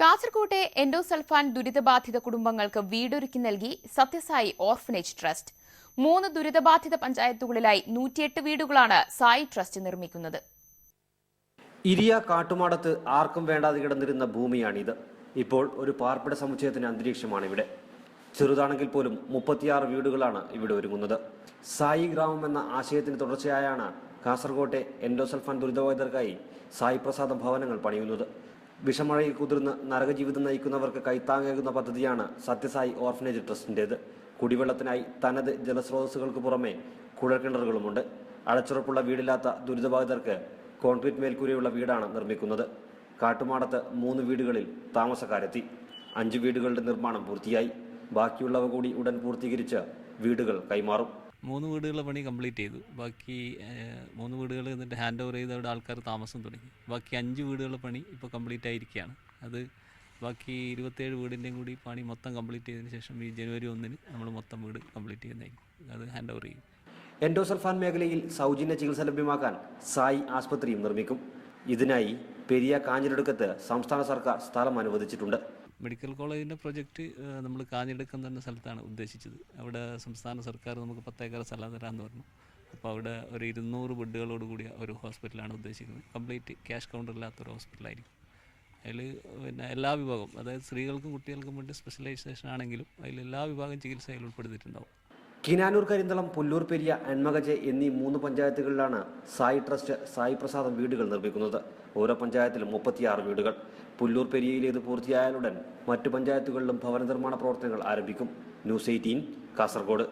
കാസർകോട്ടെ എൻഡോസൾഫാൻ ദുരിതബാധിത കുടുംബങ്ങൾക്ക് വീടൊരുക്കി നൽകി സത്യസായി ഓർഫനേജ് ട്രസ്റ്റ്. 3 ദുരിതബാധിത പഞ്ചായത്തുകളിലായി 108 വീടുകളാണ് സായി ട്രസ്റ്റ് നിർമ്മിക്കുന്നത്. ഇരിയ കാട്ടുമാടത്ത് ആർക്കും വേണ്ടാതെ കിടന്നിരുന്ന ഭൂമിയാണിത്. ഇപ്പോൾ ഒരു പാർപ്പിട സമുച്ചയത്തിന്റെ അന്തരീക്ഷമാണ് ഇവിടെ. ചെറുതാണെങ്കിൽ പോലും 36 വീടുകളാണ് ഇവിടെ ഒരുങ്ങുന്നത്. സായി ഗ്രാമം എന്ന ആശയത്തിന് തുടർച്ചയായാണ് കാസർകോട്ടെ എൻഡോസൾഫാൻ ദുരിതബാധിതർക്കായി സായി പ്രസാദം ഭവനങ്ങൾ പണിയുന്നത്. വിഷമഴയിൽ കുതിർന്ന് നരകജീവിതം നയിക്കുന്നവർക്ക് കൈത്താങ്ങേകുന്ന പദ്ധതിയാണ് സത്യസായി ഓർഫനേജ് ട്രസ്റ്റിൻ്റേത്. കുടിവെള്ളത്തിനായി തനത് ജലസ്രോതസ്സുകൾക്ക് പുറമെ കുഴൽക്കിണറുകളുമുണ്ട്. അടച്ചുറപ്പുള്ള വീടില്ലാത്ത ദുരിതബാധിതർക്ക് കോൺക്രീറ്റ് മേൽക്കൂരയുള്ള വീടാണ് നിർമ്മിക്കുന്നത്. കാട്ടുമാടത്ത് 3 വീടുകളിൽ താമസക്കാരെത്തി. 5 വീടുകളുടെ നിർമ്മാണം പൂർത്തിയായി. ബാക്കിയുള്ളവ കൂടി ഉടൻ പൂർത്തീകരിച്ച് വീടുകൾ കൈമാറും. 3 വീടുകളുടെ പണി കംപ്ലീറ്റ് ചെയ്തു. ബാക്കി 3 വീടുകൾ എന്നിട്ട് ഹാൻഡ് ഓവർ ചെയ്ത് അവിടെ ആൾക്കാർ താമസം തുടങ്ങി. ബാക്കി 5 വീടുകളുടെ പണി ഇപ്പോൾ കംപ്ലീറ്റ് ആയിരിക്കുകയാണ്. അത് ബാക്കി 27 വീടിൻ്റെയും കൂടി പണി മൊത്തം കംപ്ലീറ്റ് ചെയ്തതിന് ശേഷം ഈ ജനുവരി 1 നമ്മൾ മൊത്തം വീട് കംപ്ലീറ്റ് ചെയ്യുന്നതായിരിക്കും. അത് ഹാൻഡ് ഓവർ ചെയ്യും. എൻഡോസൾഫാൻ മേഖലയിൽ സൗജന്യ ചികിത്സ ലഭ്യമാക്കാൻ സായി ആസ്പത്രിയും നിർമ്മിക്കും. ഇതിനായി പെരിയ കാഞ്ഞിരടുക്കത്ത് സംസ്ഥാന സർക്കാർ സ്ഥലം അനുവദിച്ചിട്ടുണ്ട്. മെഡിക്കൽ കോളേജിൻ്റെ പ്രൊജക്റ്റ് നമ്മൾ കാഞ്ഞിരടുക്കം തന്നെ സ്ഥലത്താണ് ഉദ്ദേശിച്ചത്. അവിടെ സംസ്ഥാന സർക്കാർ നമുക്ക് 10 ഏക്കർ സ്ഥലം തരാമെന്ന് പറഞ്ഞു. അപ്പോൾ അവിടെ ഒരു 200 ബെഡുകളോട് കൂടിയ ഒരു ഹോസ്പിറ്റലാണ് ഉദ്ദേശിക്കുന്നത്. കംപ്ലീറ്റ് ക്യാഷ് കൗണ്ടറില്ലാത്തൊരു ഹോസ്പിറ്റലായിരിക്കും. അതിൽ പിന്നെ എല്ലാ വിഭാഗം, അതായത് സ്ത്രീകൾക്കും കുട്ടികൾക്കും വേണ്ടി സ്പെഷ്യലൈസേഷൻ ആണെങ്കിലും അതിൽ എല്ലാ വിഭാഗം ചികിത്സ അതിൽ ഉൾപ്പെടുത്തിയിട്ടുണ്ടാവും. കിനാനൂർ, കരിന്തളം, പുല്ലൂർ പെരിയ, എൺമകജെ എന്നീ 3 പഞ്ചായത്തുകളിലാണ് സായി ട്രസ്റ്റ് സായി പ്രസാദം വീടുകൾ നിർമ്മിക്കുന്നത്. ഓരോ പഞ്ചായത്തിലും 36 വീടുകൾ. പുല്ലൂർ പെരിയയിലേത് പൂർത്തിയായാലുടൻ മറ്റു പഞ്ചായത്തുകളിലും ഭവന നിർമ്മാണ പ്രവർത്തനങ്ങൾ ആരംഭിക്കും. ന്യൂസ് 18 കാസർഗോഡ്.